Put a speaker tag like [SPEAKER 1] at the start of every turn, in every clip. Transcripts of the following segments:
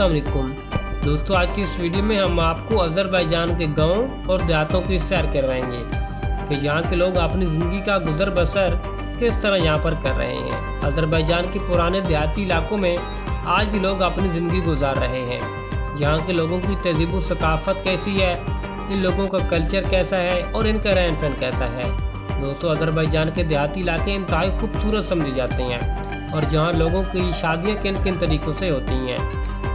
[SPEAKER 1] अस्सलाम वालेकुम दोस्तों, आज की इस वीडियो में हम आपको अज़रबैजान के गाँव और देहातों की सैर करवाएंगे कि यहाँ के लोग अपनी ज़िंदगी का गुजर बसर किस तरह यहाँ पर कर रहे हैं। अज़रबैजान के पुराने देहाती इलाकों में आज भी लोग अपनी ज़िंदगी गुजार रहे हैं। यहाँ के लोगों की तहज़ीब व सकाफ़त कैसी है, इन लोगों का कल्चर कैसा है और इनका रहन सहन कैसा है। दोस्तों, अज़रबैजान के देहाती इलाके इंतहाई खूबसूरत समझे जाते हैं और जहाँ लोगों की शादियाँ किन किन तरीक़ों से होती हैं।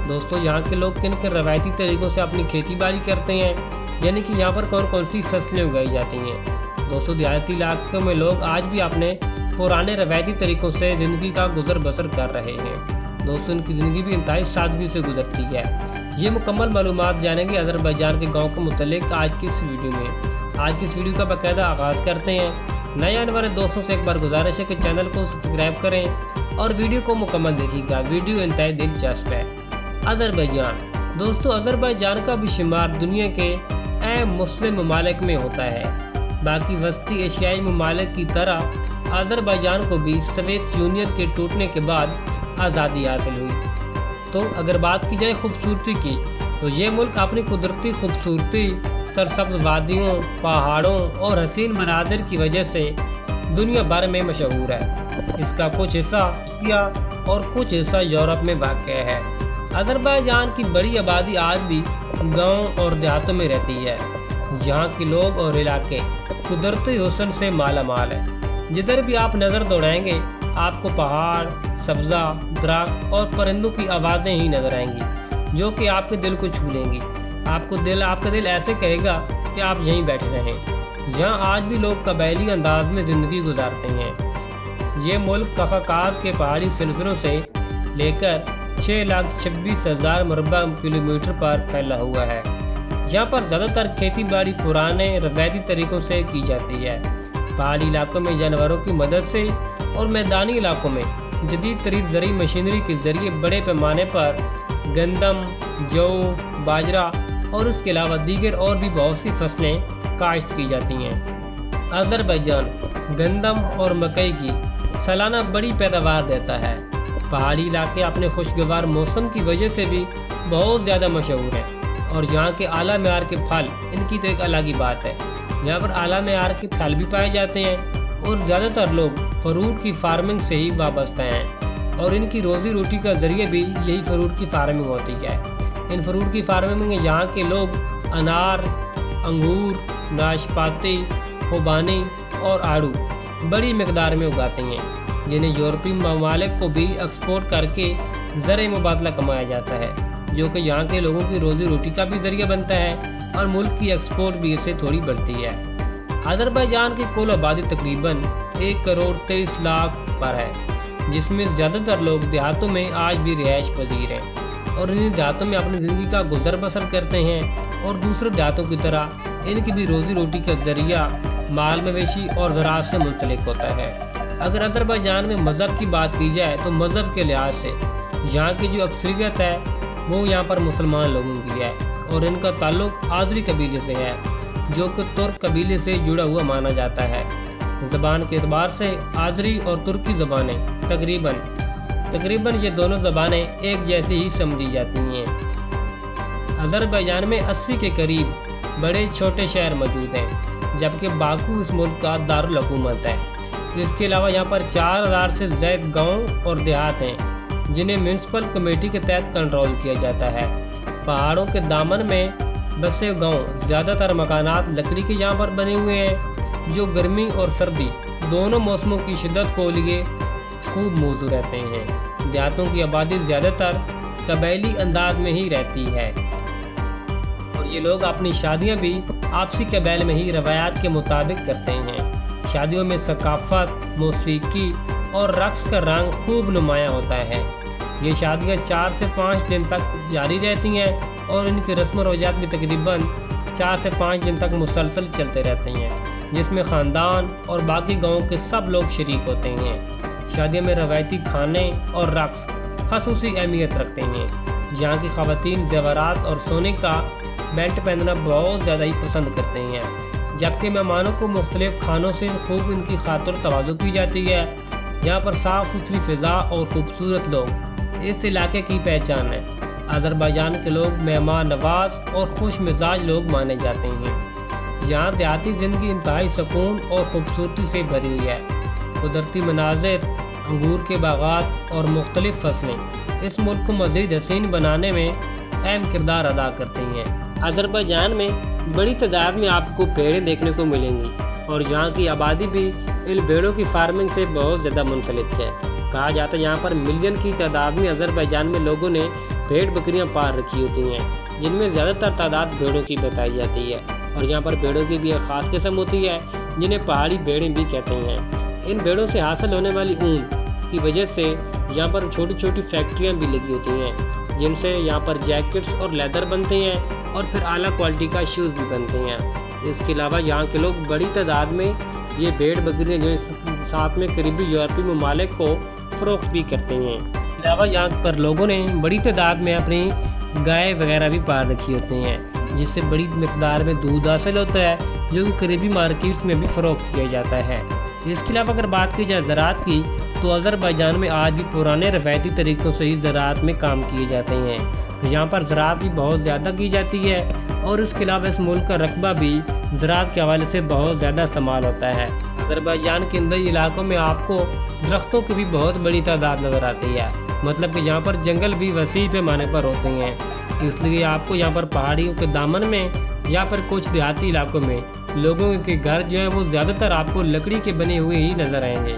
[SPEAKER 1] दोस्तों, यहाँ के लोग किन किन रवायती तरीक़ों से अपनी खेती बाड़ी करते हैं, यानी कि यहाँ पर कौन कौन सी फसलें उगाई जाती हैं। दोस्तों, देहाती इलाकों में लोग आज भी अपने पुराने रवायती तरीक़ों से ज़िंदगी का गुजर बसर कर रहे हैं। दोस्तों, इनकी ज़िंदगी भी इंतहाई सादगी से गुजरती है। ये मुकम्मल मालूमात जानेंगे अज़रबैजान के गाँव के मुतल्लिक़ आज की इस वीडियो में। आज की इस वीडियो का बाकायदा आगाज़ करते हैं। नए आने वाले दोस्तों से एक बार गुजारिश है कि चैनल को सब्सक्राइब करें और वीडियो को मुकम्मल देखिएगा। वीडियो इंतहाई दिलचस्प है। अज़रबैजान दोस्तों, अज़रबैजान का भी शुमार दुनिया के अहम मुस्लिम ममालिक में होता है। बाकी वस्ती एशियाई ममालिक की तरह अज़रबैजान को भी सोवियत यूनियन के टूटने के बाद आज़ादी हासिल हुई। तो अगर बात की जाए खूबसूरती की, तो ये मुल्क अपनी कुदरती खूबसूरती, सरसब्ज़ वादियों, पहाड़ों और हसीन मनाज़िर की वजह से दुनिया भर में मशहूर है। इसका कुछ हिस्सा एशिया और कुछ हिस्सा यूरोप में वाक़ है। अज़रबैजान की बड़ी आबादी आज भी गाँव और देहातों में रहती है। यहाँ के लोग और इलाके कुदरती हुस्न से माला माल है। जिधर भी आप नज़र दौड़ाएंगे आपको पहाड़, सब्ज़ा, दरख्त और परिंदों की आवाज़ें ही नजर आएंगी, जो कि आपके दिल को छू लेंगी। आपका दिल ऐसे कहेगा कि आप यहीं बैठे रहें। यहाँ आज भी लोग कबायली अंदाज में ज़िंदगी गुजारते हैं। ये मुल्क कफकाज़ के पहाड़ी सिलसिलों से लेकर 6,26,000 मुरबा किलोमीटर पर फैला हुआ है। यहाँ पर ज़्यादातर खेती बाड़ी पुराने रवायती तरीक़ों से की जाती है। पहाड़ी इलाकों में जानवरों की मदद से और मैदानी इलाकों में जदीद तरीन ज़रूरी मशीनरी के ज़रिए बड़े पैमाने पर गंदम, जौ, बाजरा और इसके अलावा दीगर और भी बहुत सी फसलें काश्त की जाती हैं। अज़रबैजान गंदम और मकई की सालाना बड़ी पैदावार देता है। पहाड़ी इलाके अपने खुशगवार मौसम की वजह से भी बहुत ज़्यादा मशहूर हैं और यहाँ के आला मेयार के फल, इनकी तो एक अलग ही बात है। यहाँ पर आला मेयार के फल भी पाए जाते हैं और ज़्यादातर लोग फ्रूट की फार्मिंग से ही वाबस्ता हैं और इनकी रोज़ी रोटी का ज़रिए भी यही फ्रूट की फार्मिंग होती है। इन फ्रूट की फार्मिंग में यहाँ के लोग अनार, अंगूर, नाशपाती, खुबानी और आड़ू बड़ी मकदार में उगाते हैं, जिन्हें यूरोपीय ममालिक को भी एक्सपोर्ट करके ज़र मुबादला कमाया जाता है, जो कि यहाँ के लोगों की रोज़ी रोटी का भी ज़रिया बनता है और मुल्क की एक्सपोर्ट भी इससे थोड़ी बढ़ती है। अज़रबैजान की कुल आबादी तकरीबन 1,23,00,000 पर है, जिसमें ज़्यादातर लोग देहातों में आज भी रिहाइश पजीर हैं और इन देहातों में अपनी ज़िंदगी का गुजर बसर करते हैं और दूसरे देहातों की तरह इनकी भी रोज़ी रोटी का ज़रिया माल मवेशी और ज़राअत से मुंसलिक होता है। अगर अज़रबैजान में मज़हब की बात की जाए तो मज़हब के लिहाज से यहाँ की जो अक्सरियत है वो यहाँ पर मुसलमान लोगों की है और इनका ताल्लुक़ आज़री कबीले से है, जो कि तुर्क कबीले से जुड़ा हुआ माना जाता है। ज़बान के एतबार से आज़री और तुर्की ज़बानें तकरीबन ये दोनों ज़बानें एक जैसी ही समझी जाती हैं। अज़रबैजान में 80 के करीब बड़े छोटे शहर मौजूद हैं, जबकि बाकू इस मुल्क का दारुल हुकूमत है। इसके अलावा यहाँ पर 4,000 से ज़ायद गाँव और देहात हैं, जिन्हें म्यूनसिपल कमेटी के तहत कंट्रोल किया जाता है। पहाड़ों के दामन में बसे गाँव ज़्यादातर मकानात लकड़ी के यहाँ पर बने हुए हैं, जो गर्मी और सर्दी दोनों मौसमों की शिद्दत को लिए खूब मौजूद रहते हैं। देहातों की आबादी ज़्यादातर कबायली अंदाज में ही रहती है और ये लोग अपनी शादियां भी आपसी कबाइल में ही रवायात के मुताबिक करते हैं। शादियों में सकाफ़त, मौसीकी और रक्स का रंग खूब नुमायाँ होता है। ये शादियां 4 से 5 दिन तक जारी रहती हैं और इनकी रस्म रवायात भी तकरीबन 4 से 5 दिन तक मुसलसल चलते रहते हैं, जिसमें ख़ानदान और बाकी गाँव के सब लोग शरीक होते हैं। शादियों में रवायती खाने और रक्स ख़ासूसी अहमियत रखते हैं। यहाँ की ख़वातीन ज़ेवरात और सोने का बेल्ट पहनना बहुत ज़्यादा ही पसंद करते हैं, जबकि मेहमानों को मुख्तलिफ़ खानों से खूब इनकी खातिर तवाज़ु की जाती है। यहाँ पर साफ़ सुथरी फ़िज़ा और ख़ूबसूरत लोग इस इलाके की पहचान है। آذربائیجان کے لوگ مہمان نواز اور خوش مزاج لوگ مانے جاتے ہیں۔ یہاں دیہاتی زندگی انتہائی سکون اور خوبصورتی سے بھری ہوئی ہے۔ قدرتی مناظر، انگور کے باغات اور مختلف فصلیں اس ملک کو مزید حسین بنانے میں اہم کردار ادا کرتی ہیں۔ آذربائیجان میں بڑی تعداد میں آپ کو بھیڑیں دیکھنے کو ملیں گی اور یہاں کی آبادی بھی ان بھیڑوں کی فارمنگ سے بہت زیادہ منسلک ہے۔ کہا جاتا ہے یہاں پر ملین کی تعداد میں آذربائیجان میں لوگوں نے بھیڑ بکریاں پال رکھی ہوتی ہیں، جن میں زیادہ تر تعداد بھیڑوں کی بتائی جاتی ہے۔ اور یہاں پر بھیڑوں کی بھی ایک خاص قسم ہوتی ہے جنہیں پہاڑی بھیڑیں بھی کہتے ہیں۔ ان بھیڑوں سے حاصل ہونے والی اون کی وجہ سے یہاں پر چھوٹی چھوٹی فیکٹریاں بھی لگی ہوتی ہیں، جن سے یہاں پر جیکٹس اور لیدر بنتے ہیں اور پھر اعلیٰ کوالٹی کا شوز بھی بنتے ہیں۔ اس کے علاوہ یہاں کے لوگ بڑی تعداد میں یہ بھیڑ بکریاں جو ساتھ میں قریبی یورپی ممالک کو فروخت بھی کرتے ہیں۔ اس کے علاوہ یہاں پر لوگوں نے بڑی تعداد میں اپنی گائے وغیرہ بھی پال رکھی ہوتی ہیں، جس سے بڑی مقدار میں دودھ حاصل ہوتا ہے جو کہ قریبی مارکیٹس میں بھی فروخت کیا جاتا ہے۔ اس کے علاوہ اگر بات کی جائے زراعت کی تو آذربائیجان میں آج بھی پرانے روایتی طریقوں سے ہی زراعت میں کام کیے جاتے ہیں۔ یہاں پر زراعت بھی بہت زیادہ کی جاتی ہے اور اس کے علاوہ اس ملک کا رقبہ بھی زراعت کے حوالے سے بہت زیادہ استعمال ہوتا ہے۔ آذربائیجان کے اندر علاقوں میں آپ کو درختوں کی بھی بہت بڑی تعداد نظر آتی ہے، مطلب کہ یہاں پر جنگل بھی وسیع پیمانے پر ہوتے ہیں۔ اس لیے آپ کو یہاں پر پہاڑیوں کے دامن میں یا پھر کچھ دیہاتی علاقوں میں لوگوں کے گھر جو ہیں وہ زیادہ تر آپ کو لکڑی کے بنے ہوئے ہی نظر آئیں گے،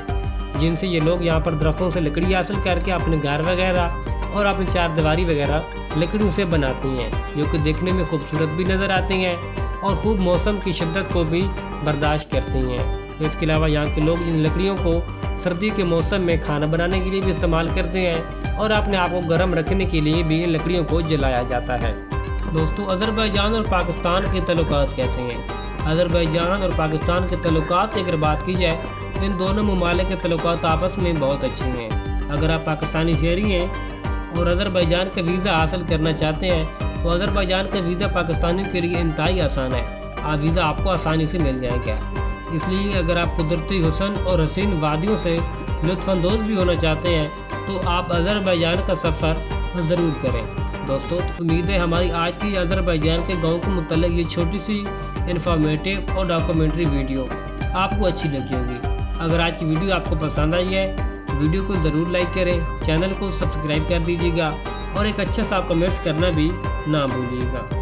[SPEAKER 1] جن سے یہ لوگ یہاں پر درختوں سے لکڑی حاصل کر کے اپنے گھر وغیرہ اور اپنی چار دیواری وغیرہ لکڑیوں سے بناتی ہیں، جو کہ دیکھنے میں خوبصورت بھی نظر آتی ہیں اور خوب موسم کی شدت کو بھی برداشت کرتی ہیں۔ اس کے علاوہ یہاں کے لوگ ان لکڑیوں کو سردی کے موسم میں کھانا بنانے کے لیے بھی استعمال کرتے ہیں اور اپنے آپ کو گرم رکھنے کے لیے بھی ان لکڑیوں کو جلایا جاتا ہے۔ دوستو، آذربائیجان اور پاکستان کے تعلقات کیسے ہیں؟ آذربائیجان اور پاکستان کے تعلقات کی اگر بات کی جائے تو ان دونوں ممالک کے تعلقات آپس میں بہت اچھے ہیں۔ اگر آپ پاکستانی شہری ہیں اور آذربائیجان کا ویزا حاصل کرنا چاہتے ہیں تو آذربائیجان کا ویزا پاکستانیوں کے لیے انتہائی آسان ہے۔ ویزا آپ کو آسانی سے مل جائے گا۔ اس لیے اگر آپ قدرتی حسن اور حسین وادیوں سے لطف اندوز بھی ہونا چاہتے ہیں تو آپ آذربائیجان کا سفر ضرور کریں۔ دوستو، امید ہے ہماری آج کی آذربائیجان کے گاؤں کے متعلق یہ چھوٹی سی انفارمیٹیو اور ڈاکومنٹری ویڈیو آپ کو اچھی لگی ہوگی۔ اگر آج کی ویڈیو آپ کو پسند آئی ہے، ویڈیو کو ضرور لائک کریں، چینل کو سبسکرائب کر دیجیے گا اور ایک اچھا سا کمنٹس کرنا بھی نہ بھولیے گا۔